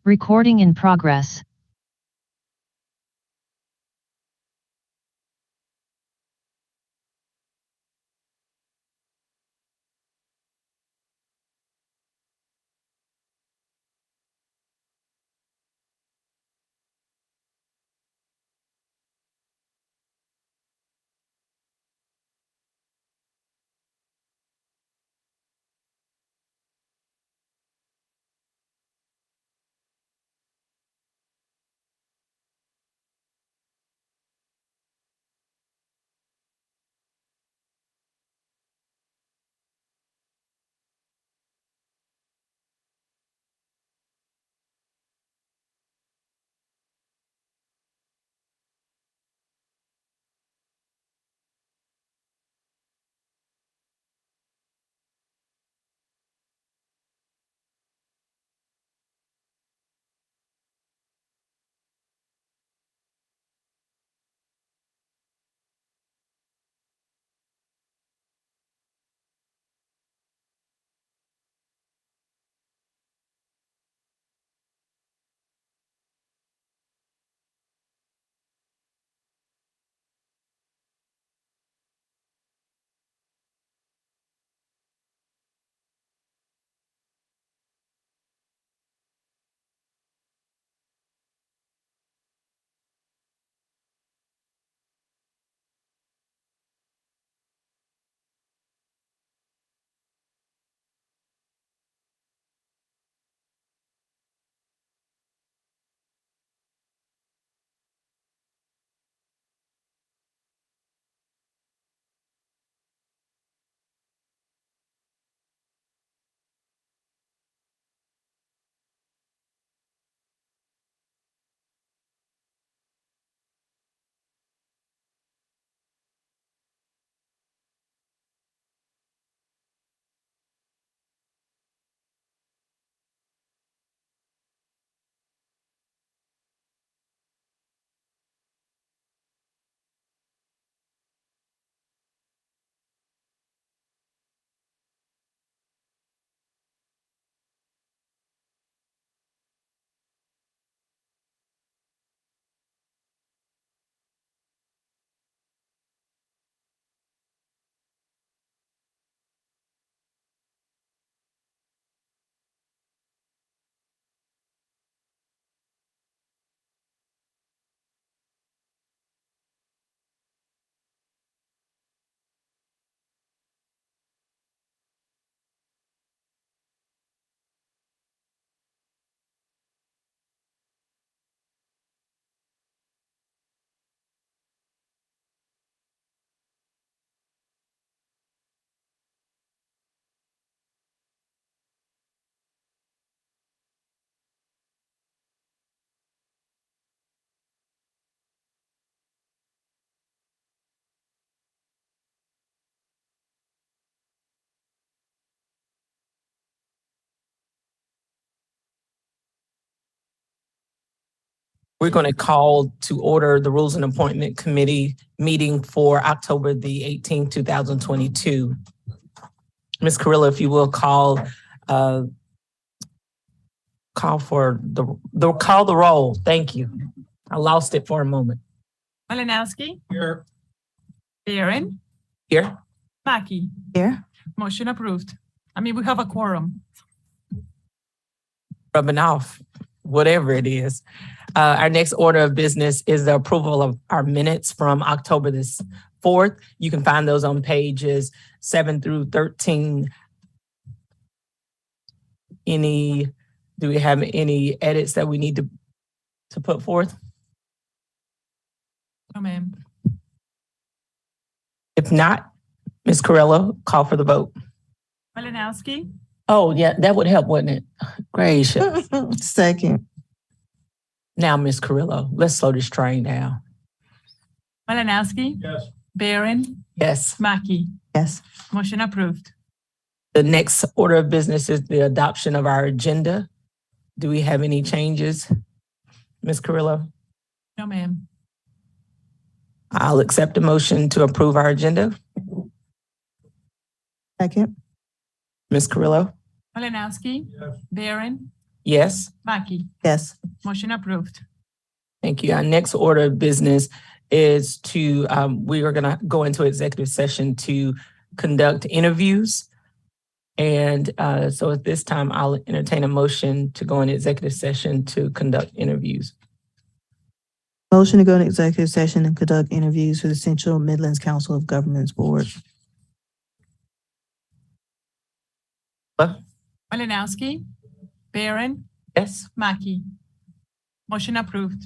Recording in progress. We're going to call to order the Rules and Appointment Committee meeting for October the 18th, 2022. Ms. Carrillo, if you will call for the roll. Thank you. I lost it for a moment. Malinowski. Here. Barron. Here. Mackey. Here. Motion approved. We have a quorum. Rubbing off, whatever it is. Our next order of business is the approval of our minutes from October this 4th. You can find those on pages 7 through 13. Do we have any edits that we need to put forth? No, ma'am. If not, Ms. Carrillo, call for the vote. Malinowski. Oh, yeah, that would help, wouldn't it? Gracious. Second. Now, Ms. Carrillo, let's slow this train down. Malinowski. Yes. Barron. Yes. Mackey. Yes. Motion approved. The next order of business is the adoption of our agenda. Do we have any changes, Ms. Carrillo? No, ma'am. I'll accept a motion to approve our agenda. Second. Ms. Carrillo? Malinowski. Yes. Barron. Yes. Mackey. Yes. Motion approved. Thank you. Our next order of business is to, we are going to go into executive session to conduct interviews. And so at this time, I'll entertain a motion to go into executive session to conduct interviews. Motion to go into executive session and conduct interviews for the Central Midlands Council of Governments Board. Malinowski. Barron. Yes. Mackey. Motion approved.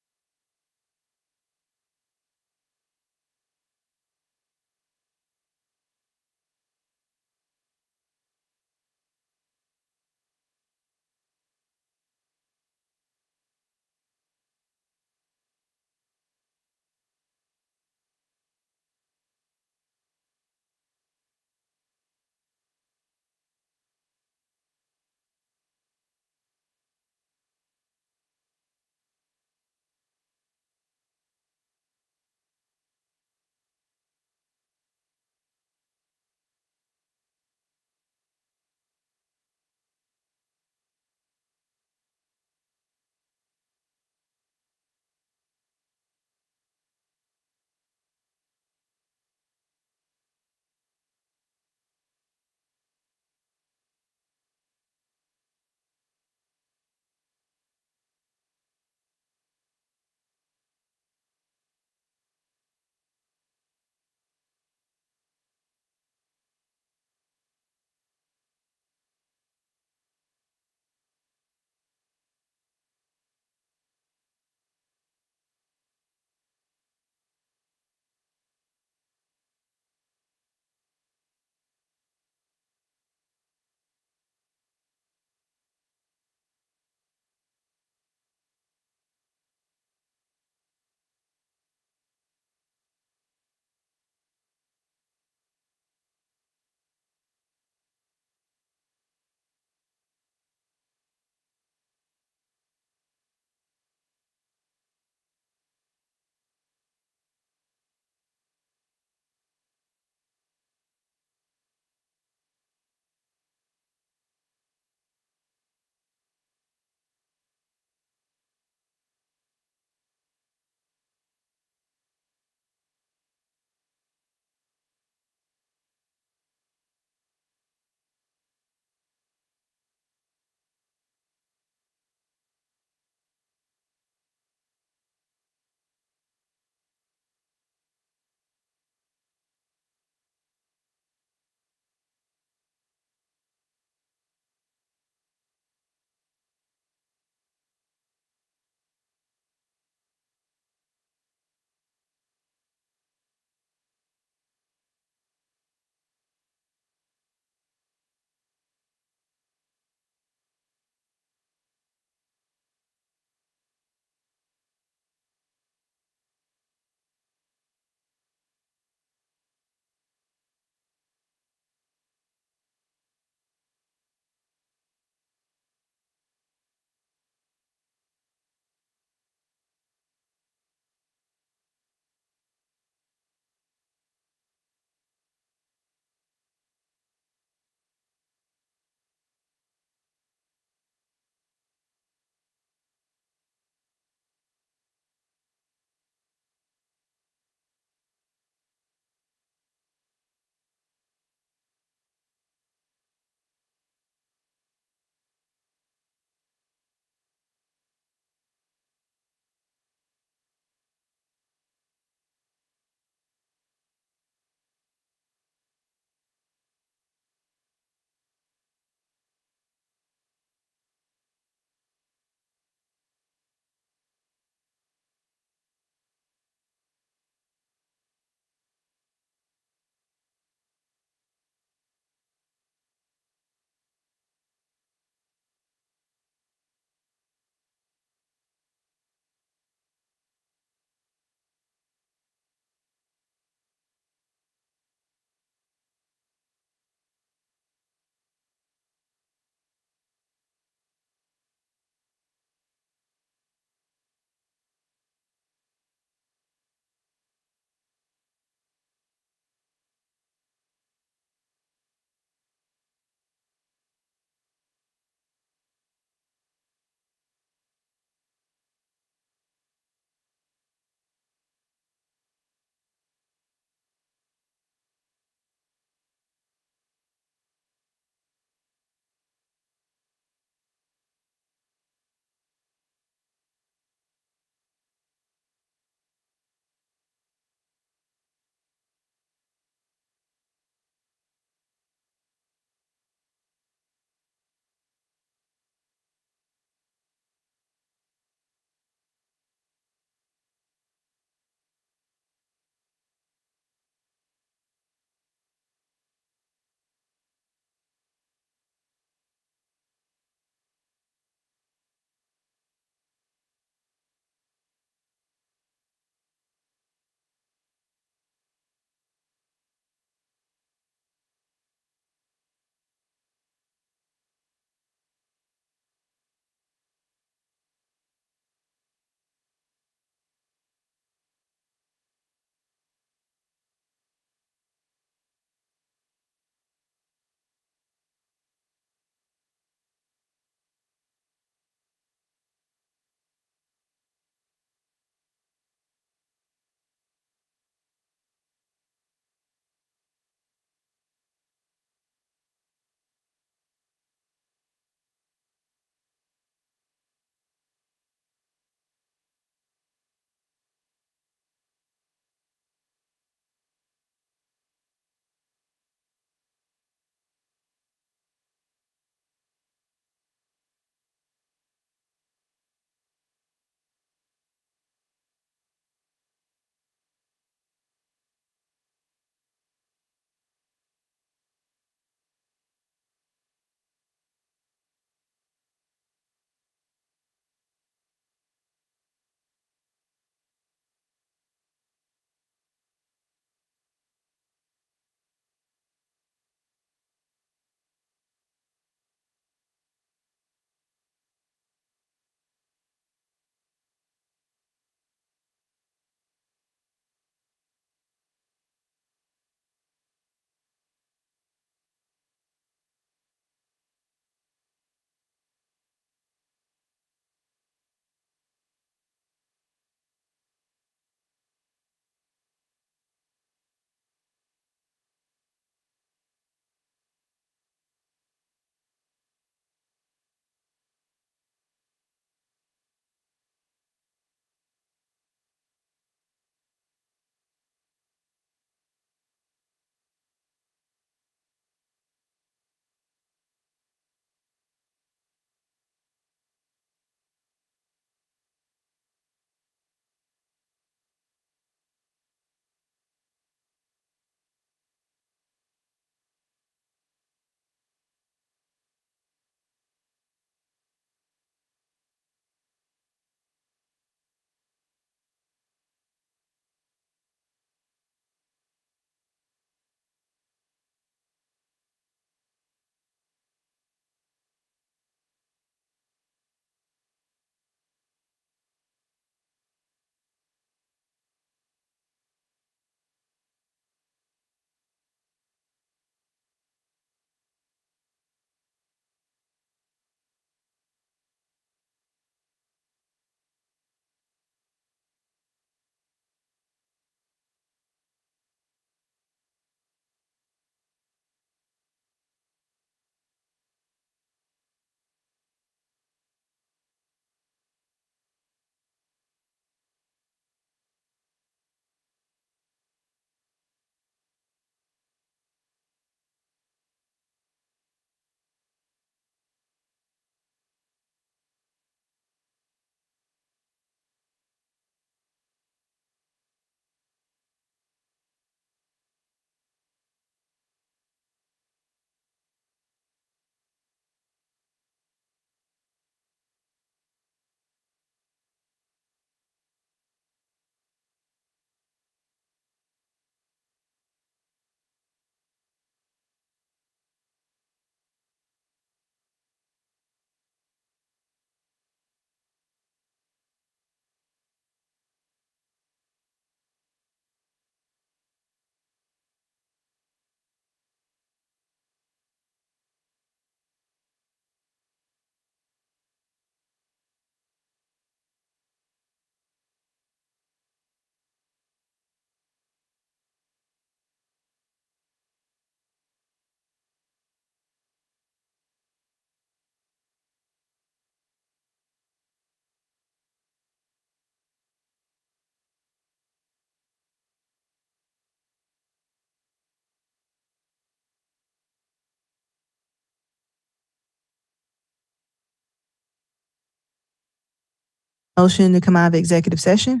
Motion to come out of executive session.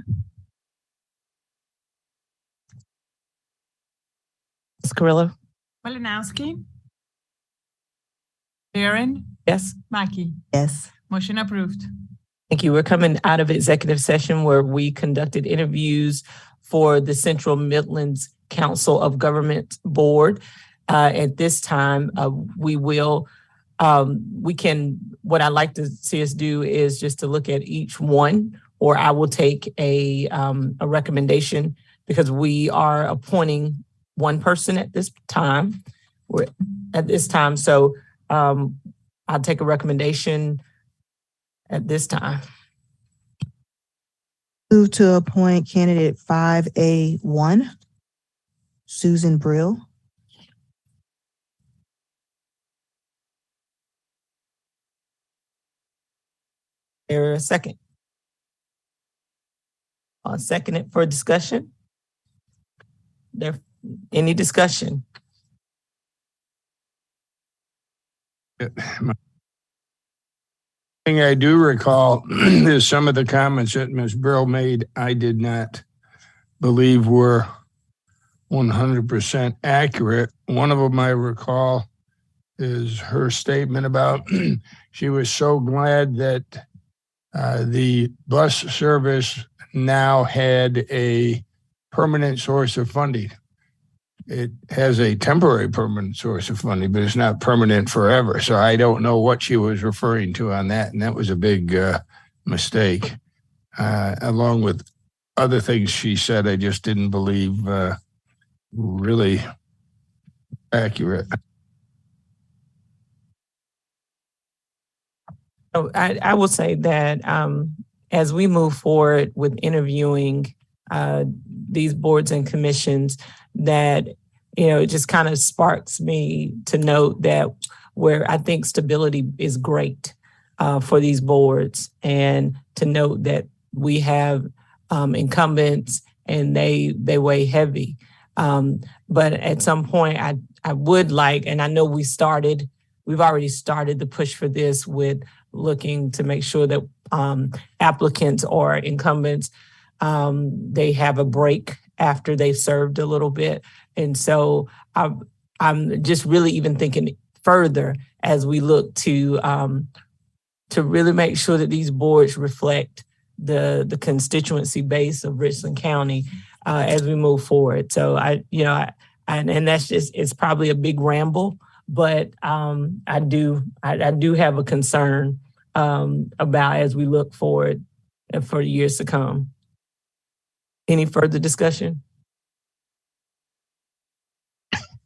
Ms. Carrillo? Malinowski. Barron. Yes. Mackey. Yes. Motion approved. Thank you. We're coming out of executive session where we conducted interviews for the Central Midlands Council of Government Board. At this time, what I'd like to see us do is just to look at each one, or I will take a recommendation because we are appointing one person at this time. So I'll take a recommendation at this time. Move to appoint candidate 5A1, Susan Brill. There a second? I'll second it for discussion. Any discussion? Thing I do recall is some of the comments that Ms. Brill made, I did not believe were 100% accurate. One of them I recall is her statement about she was so glad that the bus service now had a permanent source of funding. It has a temporary permanent source of funding, but it's not permanent forever. So I don't know what she was referring to on that. And that was a big mistake. Along with other things she said, I just didn't believe really accurate. Oh, I will say that as we move forward with interviewing these boards and commissions, that, it just kind of sparks me to note that where I think stability is great for these boards, and to note that we have incumbents and they weigh heavy. But at some point I would like, and I know we've already started the push for this with looking to make sure that applicants or incumbents, they have a break after they've served a little bit. And so I'm just really even thinking further as we look to really make sure that these boards reflect the constituency base of Richland County as we move forward. So and that's just, it's probably a big ramble, but I do have a concern about as we look forward for years to come. Any further discussion?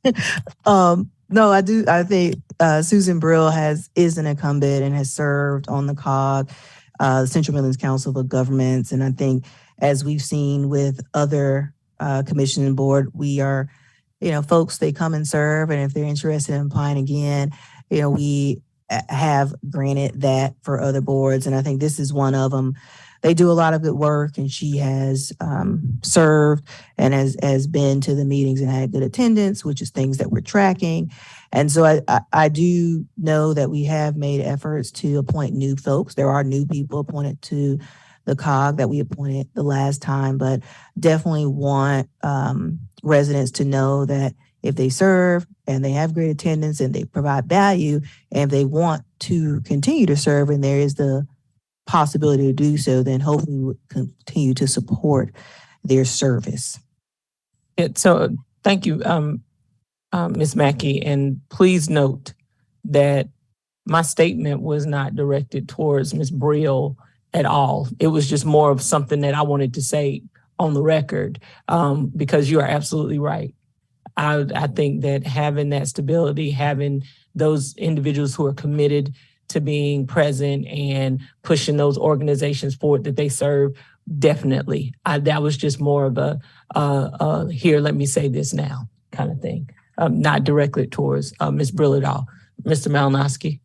No, I do. I think Susan Brill is an incumbent and has served on the COG, Central Midlands Council of Governments. And I think as we've seen with other commission and board, we are, folks, they come and serve. And if they're interested in applying again, we have granted that for other boards. And I think this is one of them. They do a lot of good work, and she has served and has been to the meetings and had good attendance, which is things that we're tracking. And so I do know that we have made efforts to appoint new folks. There are new people appointed to the COG that we appointed the last time, but definitely want residents to know that if they serve and they have great attendance and they provide value, and if they want to continue to serve and there is the possibility to do so, then hopefully we'll continue to support their service. So thank you, Ms. Mackey, and please note that my statement was not directed towards Ms. Brill at all. It was just more of something that I wanted to say on the record, because you are absolutely right. I think that having that stability, having those individuals who are committed to being present and pushing those organizations forward that they serve, definitely. That was just more of a here, let me say this now kind of thing, not directly towards Ms. Brill at all. Mr. Malinowski.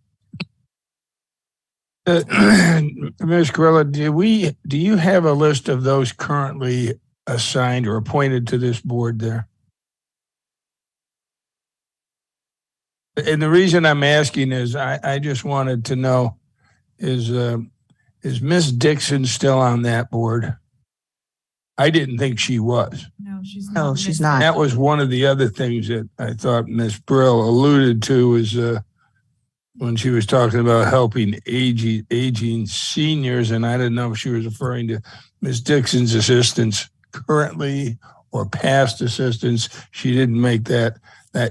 Ms. Carrillo, do you have a list of those currently assigned or appointed to this board there? And the reason I'm asking is I just wanted to know is Is Miss Dixon still on that board? I didn't think she was. No, she's No, not. she's listed. not. That was one of the other things that I thought Miss Brill alluded to is when she was talking about helping aging seniors, and I didn't know if she was referring to Miss Dixon's assistants currently or past assistants. She didn't make that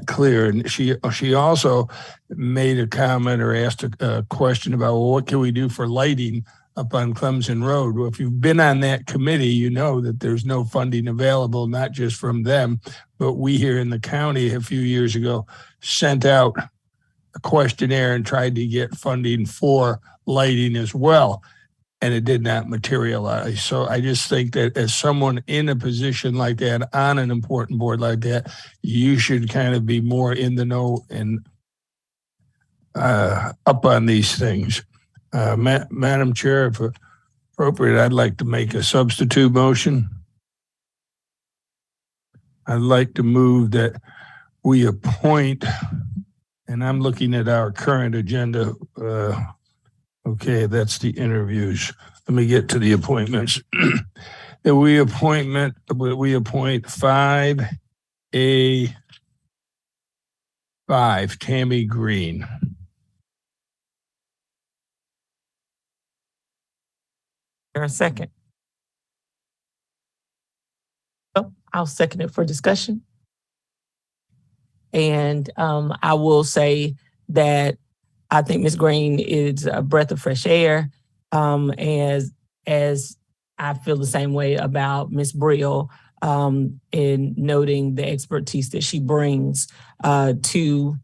clear, and she also made a comment or asked a question about, well, what can we do for lighting up on Clemson Road? Well, if you've been on that committee, you know that there's no funding available, not just from them, but we here in the county a few years ago sent out a questionnaire and tried to get funding for lighting as well, and it did not materialize. So I just think that as someone in a position like that, on an important board like that, you should kind of be more in the know and up on these things. Madam Chair, if appropriate, I'd like to make a substitute motion. I'd like to move that we appoint, and I'm looking at our current agenda. Okay, that's the interviews. Let me get to the appointments. That we appoint 5A5, Tammy Green. There a second? Oh, I'll second it for discussion. And I will say that I think Ms. Green is a breath of fresh air, as I feel the same way about Ms. Brill, in noting the expertise that she brings to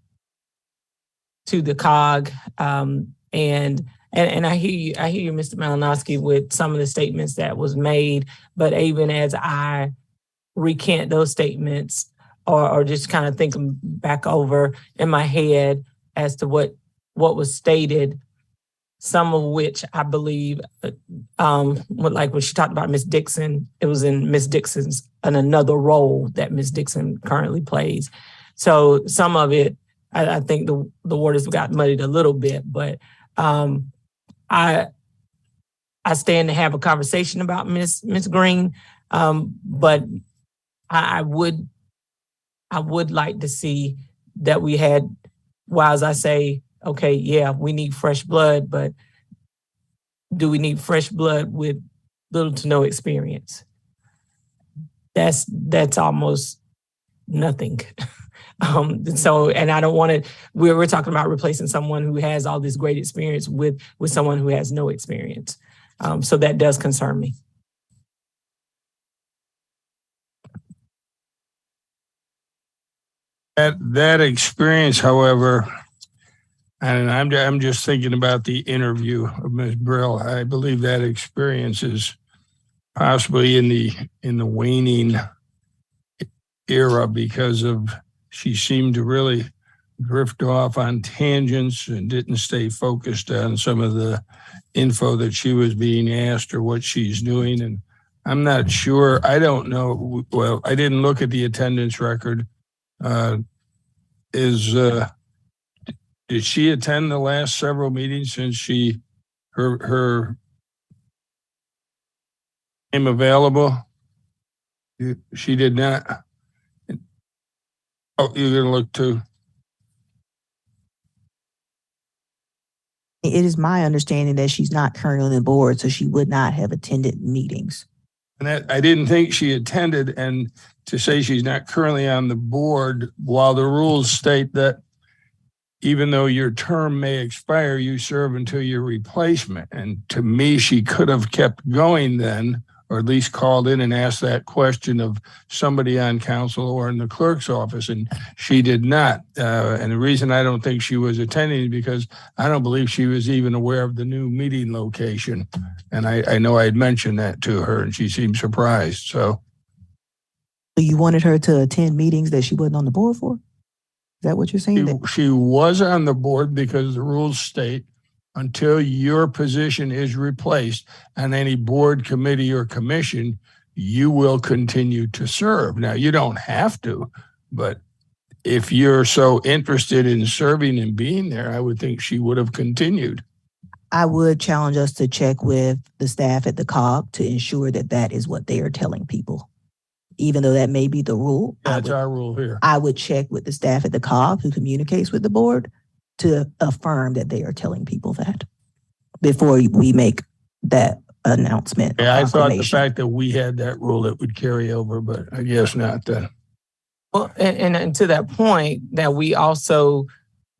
the COG. And I hear you, Mr. Malinowski, with some of the statements that was made, but even as I recant those statements or just kind of think them back over in my head as to what was stated, some of which I believe, like when she talked about Miss Dixon, it was in Miss Dixon's, in another role that Miss Dixon currently plays. So some of it, I think the waters got muddied a little bit, but I stand to have a conversation about Miss Green, but I would like to see that we had, while as I say, okay, yeah, we need fresh blood, but do we need fresh blood with little to no experience? That's almost nothing. So, and I don't want to, we're talking about replacing someone who has all this great experience with someone who has no experience. So that does concern me. That experience, however, and I'm just thinking about the interview of Ms. Brill. I believe that experience is possibly in the waning era because of she seemed to really drift off on tangents and didn't stay focused on some of the info that she was being asked or what she's doing. And I'm not sure. I don't know. Well, I didn't look at the attendance record. Did she attend the last several meetings since her came available? She did not. Oh, you're gonna look too. It is my understanding that she's not currently on the board, so she would not have attended meetings. And I didn't think she attended, and to say she's not currently on the board, while the rules state that even though your term may expire, you serve until your replacement. And to me, she could have kept going then, or at least called in and asked that question of somebody on council or in the clerk's office, and she did not. And the reason I don't think she was attending is because I don't believe she was even aware of the new meeting location. And I know I had mentioned that to her, and she seemed surprised. So you wanted her to attend meetings that she wasn't on the board for? Is that what you're saying? She was on the board because the rules state until your position is replaced on any board, committee, or commission, you will continue to serve. Now, you don't have to, but if you're so interested in serving and being there, I would think she would have continued. I would challenge us to check with the staff at the COG to ensure that that is what they are telling people. Even though that may be the rule, That's our rule here. I would check with the staff at the COG who communicates with the board to affirm that they are telling people that before we make that announcement. Yeah, I thought the fact that we had that rule, it would carry over, but I guess not then. Well, and to that point, that we also,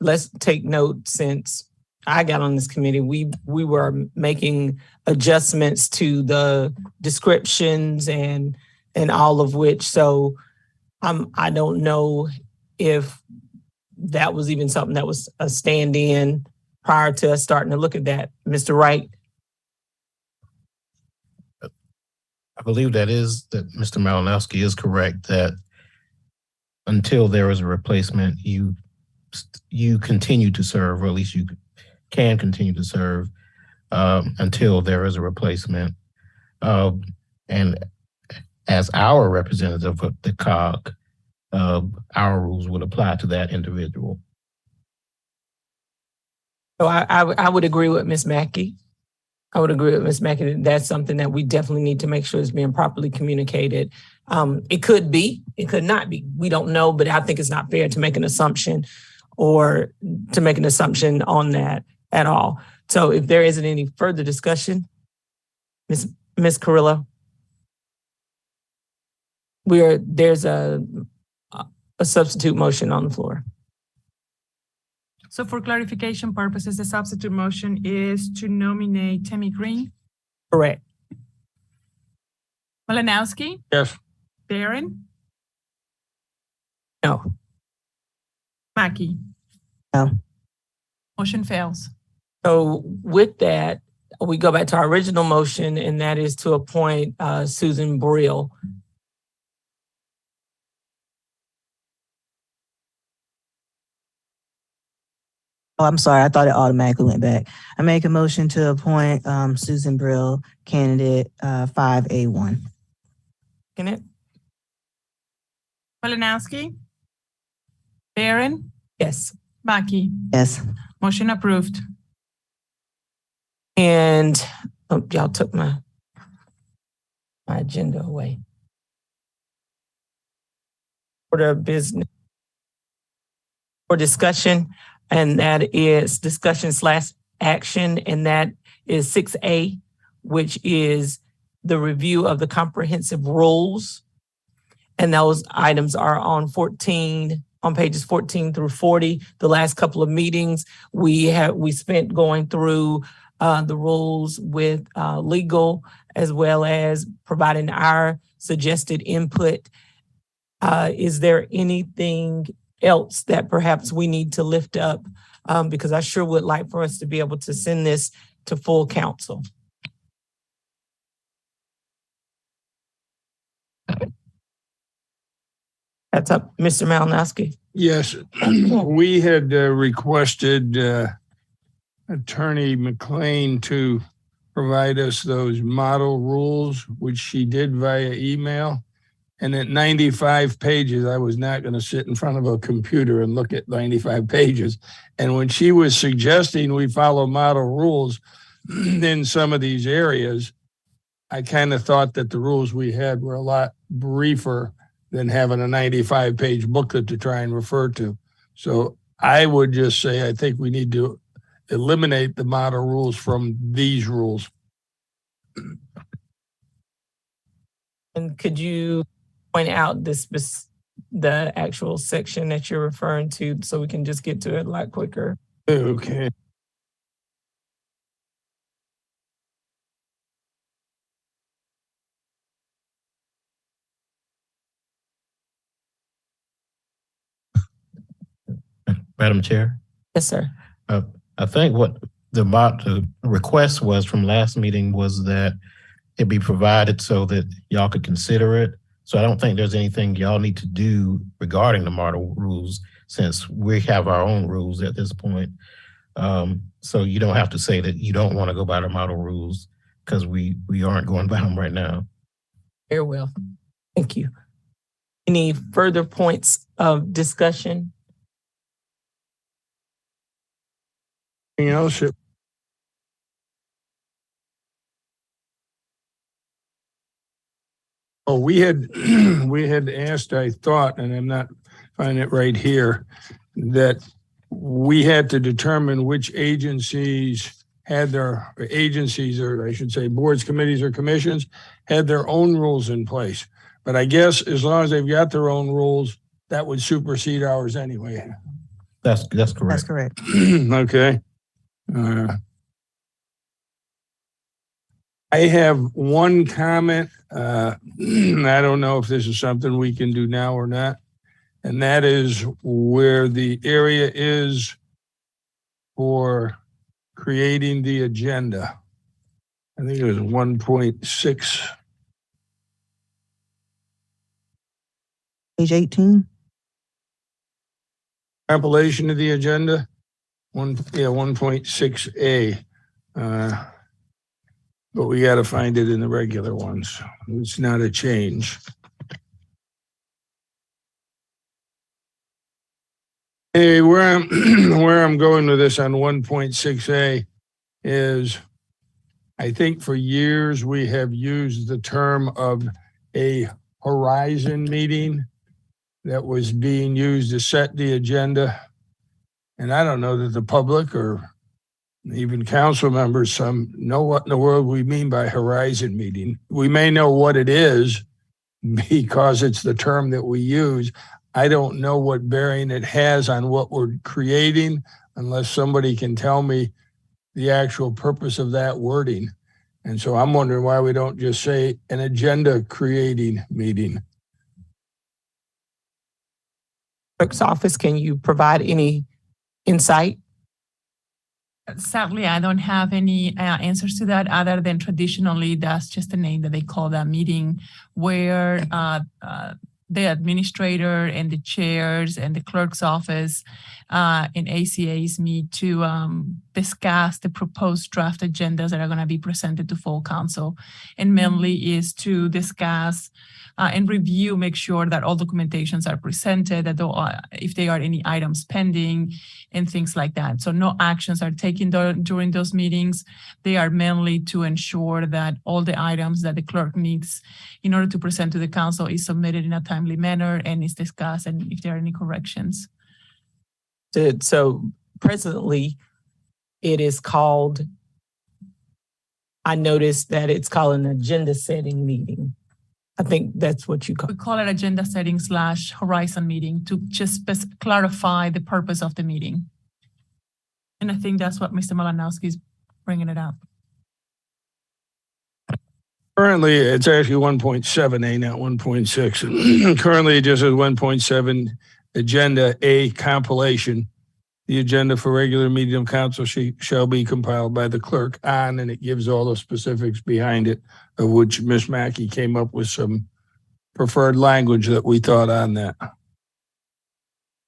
let's take note, since I got on this committee, we were making adjustments to the descriptions and all of which. So I don't know if that was even something that was a stand-in prior to us starting to look at that. Mr. Wright? I believe that Mr. Malinowski is correct, that until there is a replacement, you continue to serve, or at least you can continue to serve until there is a replacement. And as our representative of the COG, our rules would apply to that individual. So I would agree with Ms. Mackey. I would agree with Ms. Mackey that that's something that we definitely need to make sure is being properly communicated. It could be, it could not be. We don't know, but I think it's not fair to make an assumption on that at all. So if there isn't any further discussion, Ms. Carrillo, there's a substitute motion on the floor. So for clarification purposes, the substitute motion is to nominate Tammy Green. Correct. Malinowski? Yes. Barron? No. Mackey? No. Motion fails. So with that, we go back to our original motion, and that is to appoint Susan Brill. Oh, I'm sorry. I thought it automatically went back. I make a motion to appoint Susan Brill, candidate 5A1. Can it? Malinowski? Barron? Yes. Mackey? Yes. Motion approved. And y'all took my agenda away. Order of business for discussion, and that is discussion/action, and that is 6A, which is the review of the comprehensive rules. And those items are on pages 14 through 40. The last couple of meetings we spent going through the rules with legal, as well as providing our suggested input. Is there anything else that perhaps we need to lift up? Because I sure would like for us to be able to send this to full council. That's up, Mr. Malinowski. Yes, we had requested Attorney McLean to provide us those model rules, which she did via email. And at 95 pages, I was not going to sit in front of a computer and look at 95 pages. And when she was suggesting we follow model rules in some of these areas, I kind of thought that the rules we had were a lot briefer than having a 95-page booklet to try and refer to. So I would just say I think we need to eliminate the model rules from these rules. And could you point out the actual section that you're referring to so we can just get to it a lot quicker? Okay. Madam Chair? Yes, sir. I think what the request was from last meeting was that it be provided so that y'all could consider it. So I don't think there's anything y'all need to do regarding the model rules, since we have our own rules at this point. So you don't have to say that you don't want to go by the model rules, because we aren't going by them right now. Very well. Thank you. Any further points of discussion? Anything else? Oh, we had we had asked, I thought, and I'm not finding it right here, that we had to determine which agencies had their agencies, or I should say boards, committees, or commissions, had their own rules in place. But I guess as long as they've got their own rules, that would supersede ours anyway. That's correct. That's correct. Okay. I have one comment. I don't know if this is something we can do now or not. And that is where the area is for creating the agenda. I think it was 1.6. Page 18. Compilation of the agenda. 1.6A. But we got to find it in the regular ones. It's not a change. Hey, where I'm going with this on 1.6A is, I think for years we have used the term of a horizon meeting that was being used to set the agenda. And I don't know that the public or even council members, some know what in the world we mean by horizon meeting. We may know what it is because it's the term that we use. I don't know what bearing it has on what we're creating unless somebody can tell me the actual purpose of that wording. And so I'm wondering why we don't just say an agenda creating meeting. Clerk's office, can you provide any insight? Sadly, I don't have any answers to that other than traditionally that's just the name that they call that meeting where the administrator and the chairs and the clerk's office and ACAs meet to discuss the proposed draft agendas that are going to be presented to full council, and mainly is to discuss and review, make sure that all documentations are presented, that if there are any items pending and things like that. So no actions are taken during those meetings. They are mainly to ensure that all the items that the clerk needs in order to present to the council is submitted in a timely manner and is discussed, and if there are any corrections. So presently, it is called, I noticed that it's called an agenda setting meeting. I think that's what you call We call it agenda setting / horizon meeting to just clarify the purpose of the meeting. And I think that's what Mr. Malinowski is bringing it up. Currently, it's actually 1.7A, not 1.6. Currently, it just says 1.7 agenda A compilation. The agenda for regular meeting of council shall be compiled by the clerk on, and it gives all the specifics behind it, of which Ms. Mackey came up with some preferred language that we thought on that.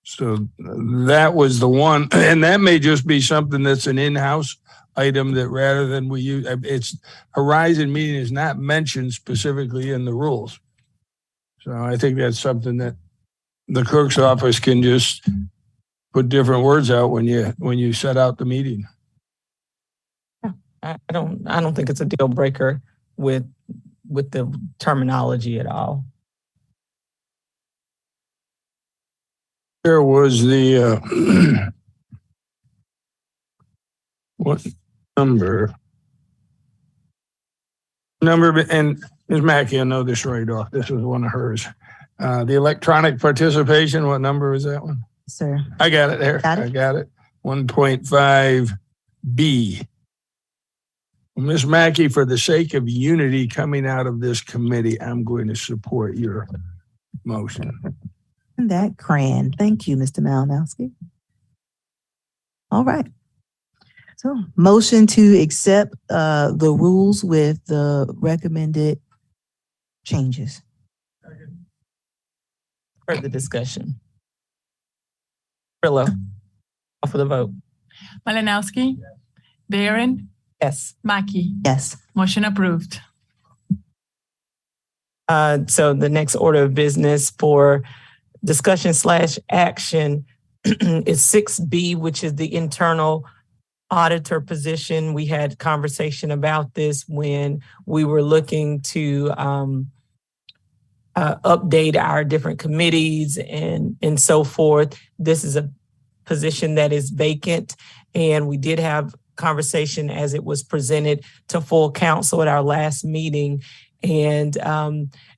So that was the one, and that may just be something that's an in-house item that rather than we use, it's horizon meeting is not mentioned specifically in the rules. So I think that's something that the clerk's office can just put different words out when you set out the meeting. I don't think it's a deal breaker with the terminology at all. There was the what number, and Ms. Mackey, I know this right off. This was one of hers. The electronic participation, what number is that one? Sir. I got it there. Got it? I got it. 1.5B. Ms. Mackey, for the sake of unity coming out of this committee, I'm going to support your motion. That grand. Thank you, Mr. Malinowski. All right. So motion to accept the rules with the recommended changes. Further discussion. Brillo, call for the vote. Malinowski, Barron, Yes. Mackey. Yes. Motion approved. So the next order of business for discussion / action is 6B, which is the internal auditor position. We had conversation about this when we were looking to update our different committees and so forth. This is a position that is vacant, and we did have conversation as it was presented to full council at our last meeting, and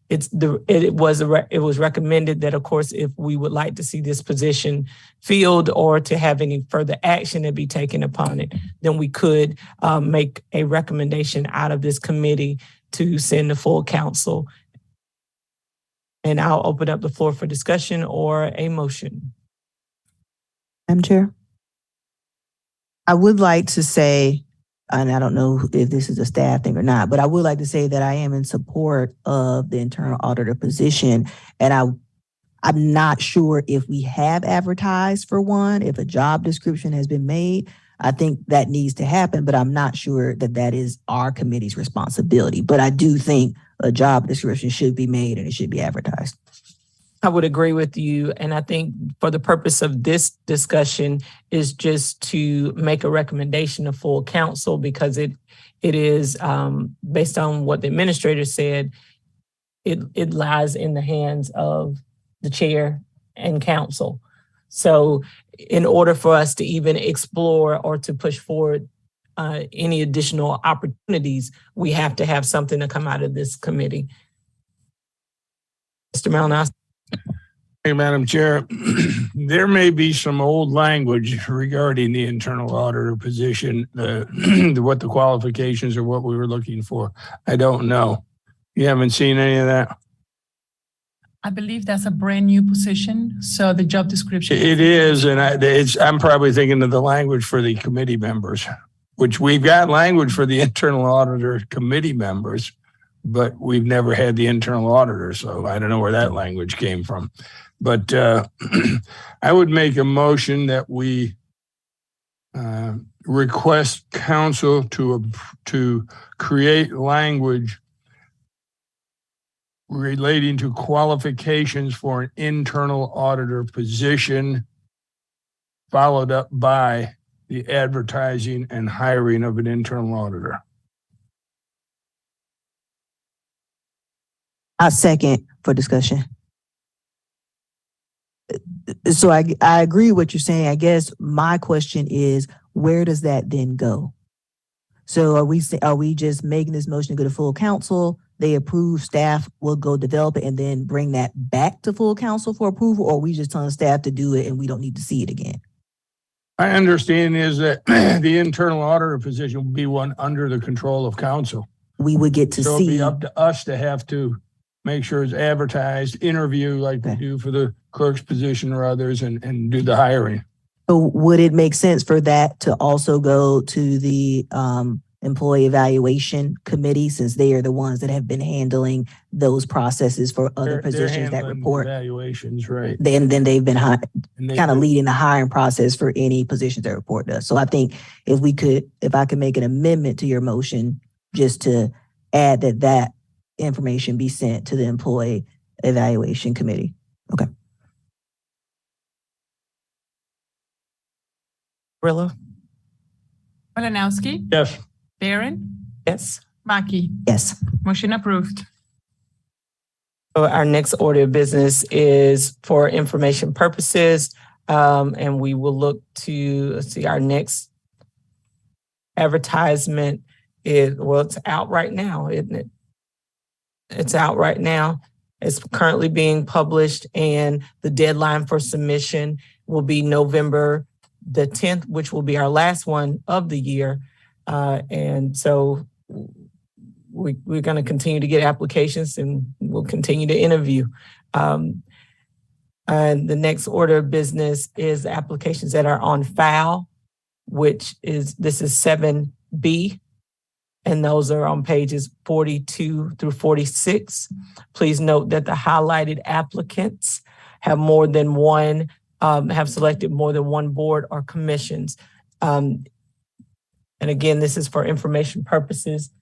it was recommended that, of course, if we would like to see this position filled or to have any further action to be taken upon it, then we could make a recommendation out of this committee to send to full council. And I'll open up the floor for discussion or a motion. Madam Chair, I would like to say, and I don't know if this is a staff thing or not, but I would like to say that I am in support of the internal auditor position. And I'm not sure if we have advertised for one, if a job description has been made. I think that needs to happen, but I'm not sure that that is our committee's responsibility. But I do think a job description should be made and it should be advertised. I would agree with you. And I think for the purpose of this discussion is just to make a recommendation to full council, because it is based on what the administrator said, it lies in the hands of the chair and council. So in order for us to even explore or to push forward any additional opportunities, we have to have something to come out of this committee. Mr. Malinowski. Hey, Madam Chair, there may be some old language regarding the internal auditor position, what the qualifications or what we were looking for. I don't know. You haven't seen any of that? I believe that's a brand new position. So the job description. It is, and I'm probably thinking of the language for the committee members, which we've got language for the internal auditor committee members, but we've never had the internal auditor. So I don't know where that language came from. But I would make a motion that we request council to create language relating to qualifications for an internal auditor position, followed up by the advertising and hiring of an internal auditor. I'll second for discussion. So I agree with what you're saying. I guess my question is, where does that then go? So are we just making this motion to go to full council? They approve, staff will go develop it and then bring that back to full council for approval, or are we just telling staff to do it and we don't need to see it again? My understanding is that the internal auditor position will be one under the control of council. We would get to so see. It'll be up to us to have to make sure it's advertised, interview like we do for the clerk's position or others, and do the hiring. So would it make sense for that to also go to the employee evaluation committee, since they are the ones that have been handling those processes for other positions that report? Evaluations, right. Then they've been kind of leading the hiring process for any positions that report to us. So I think if I could make an amendment to your motion, just to add that information be sent to the employee evaluation committee. Okay. Brillo? Malinowski? Yes. Barron? Yes. Mackey? Yes. Motion approved. So our next order of business is for information purposes, and we will look to see our next advertisement it's out right now, isn't it? It's out right now. It's currently being published, and the deadline for submission will be November the 10th, which will be our last one of the year. And so we're going to continue to get applications, and we'll continue to interview. And the next order of business is applications that are on file, this is 7B. And those are on pages 42 through 46. Please note that the highlighted applicants have more than one, have selected more than one board or commissions. And again, this is for information purposes.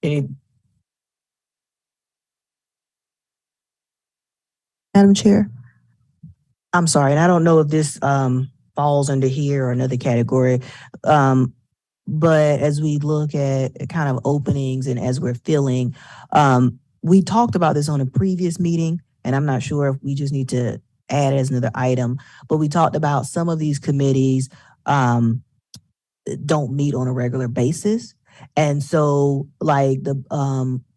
Madam Chair, I'm sorry, and I don't know if this falls under here or another category. But as we look at kind of openings and as we're filling, we talked about this on a previous meeting, and I'm not sure if we just need to add as another item, but we talked about some of these committees don't meet on a regular basis. And so like the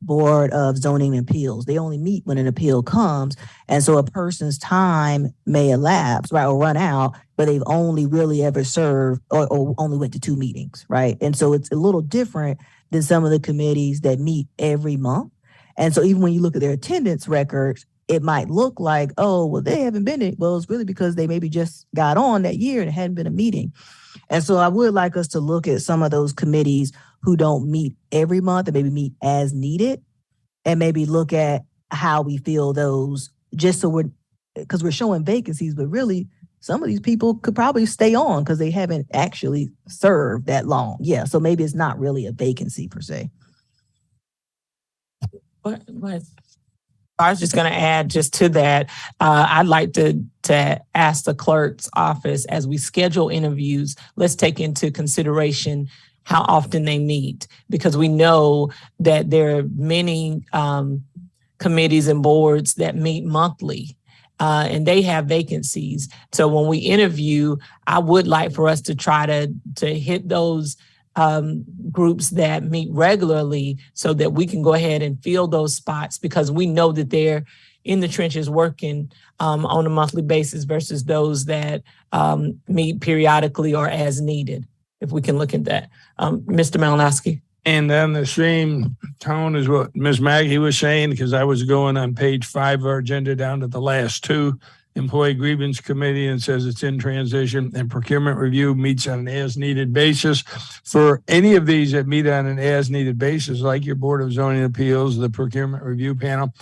Board of Zoning Appeals, they only meet when an appeal comes. And so a person's time may elapse, right, or run out, but they've only really ever served or only went to 2 meetings, right? And so it's a little different than some of the committees that meet every month. And so even when you look at their attendance records, it might look like, oh, well, they haven't been it. Well, it's really because they maybe just got on that year and it hadn't been a meeting. And so I would like us to look at some of those committees who don't meet every month and maybe meet as needed, and maybe look at how we fill those, just so because we're showing vacancies, but really some of these people could probably stay on because they haven't actually served that long. Yeah, so maybe it's not really a vacancy per se. What? I was just going to add just to that. I'd like to ask the clerk's office, as we schedule interviews, let's take into consideration how often they meet, because we know that there are many committees and boards that meet monthly. And they have vacancies. So when we interview, I would like for us to try to hit those groups that meet regularly so that we can go ahead and fill those spots, because we know that they're in the trenches working on a monthly basis versus those that meet periodically or as needed, if we can look at that. Mr. Malinowski. And then the same tone as what Ms. Maggie was saying, because I was going on page 5 of our agenda down to the last 2. Employee Grievance Committee, and says it's in transition, and Procurement Review meets on an as-needed basis. For any of these that meet on an as-needed basis, like your Board of Zoning Appeals, the Procurement Review Panel,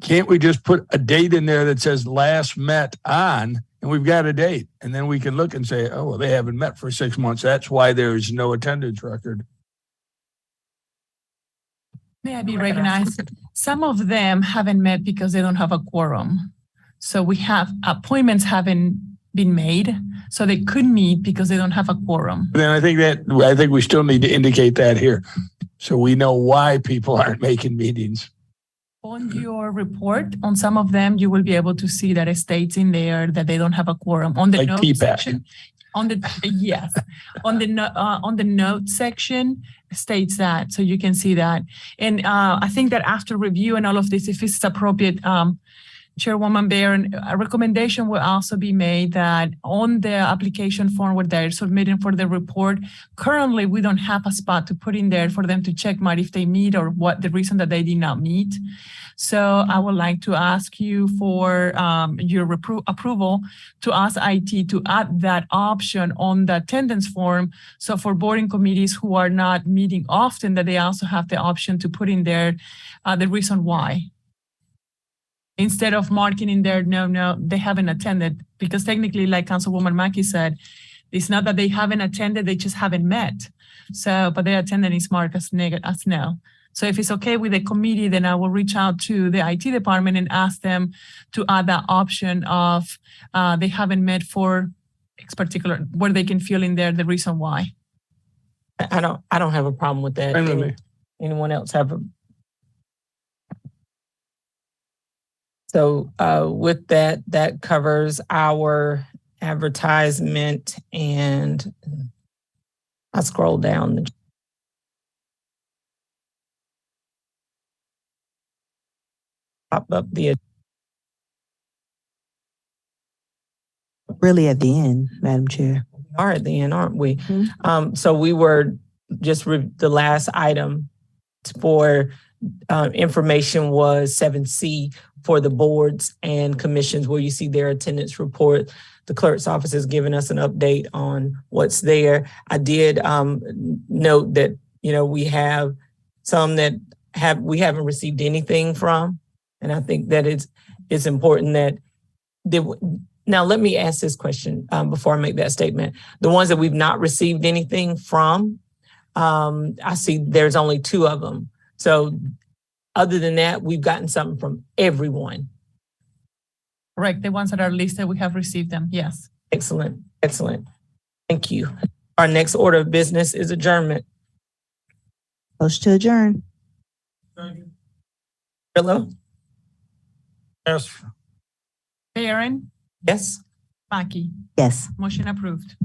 can't we just put a date in there that says last met on, and we've got a date, and then we can look and say, oh, well, they haven't met for 6 months. That's why there's no attendance record. May I be recognized? Some of them haven't met because they don't have a quorum. So we have appointments haven't been made, so they could meet because they don't have a quorum. Then I think we still need to indicate that here, so we know why people aren't making meetings. On your report, on some of them, you will be able to see that it states in there that they don't have a quorum. On the Like note TPAC. section, on the yes, on the note section states that, so you can see that. And I think that after review and all of this, if it's appropriate, Chairwoman Barron, a recommendation will also be made that on the application form where they're submitting for the report, currently we don't have a spot to put in there for them to check mark if they meet or what the reason that they did not meet. So I would like to ask you for your approval to ask IT to add that option on the attendance form. So for boarding committees who are not meeting often, that they also have the option to put in there the reason why. Instead of marking in there, no, they haven't attended, because technically, like Councilwoman Mackey said, it's not that they haven't attended, they just haven't met. So, but their attendance is marked as no. So if it's okay with the committee, then I will reach out to the IT department and ask them to add that option of they haven't met for X particular, where they can fill in there the reason why. I don't have a problem with that. Anyone else have a? So with that covers our advertisement, and I scroll down. Pop up the. Really at the end, Madam Chair. We are at the end, aren't we? Mm-hmm. So we were just the last item for information was 7C for the boards and commissions, where you see their attendance report. The clerk's office has given us an update on what's there. I did note that, we have some that we haven't received anything from. And I think that it's important that now let me ask this question before I make that statement. The ones that we've not received anything from, I see there's only 2 of them. So other than that, we've gotten something from everyone. Correct. The ones that are listed, we have received them. Yes. Excellent. Thank you. Our next order of business is adjournment. Motion to adjourn. Grillo? Yes. Barron, Yes. Mackey. Yes. Motion approved.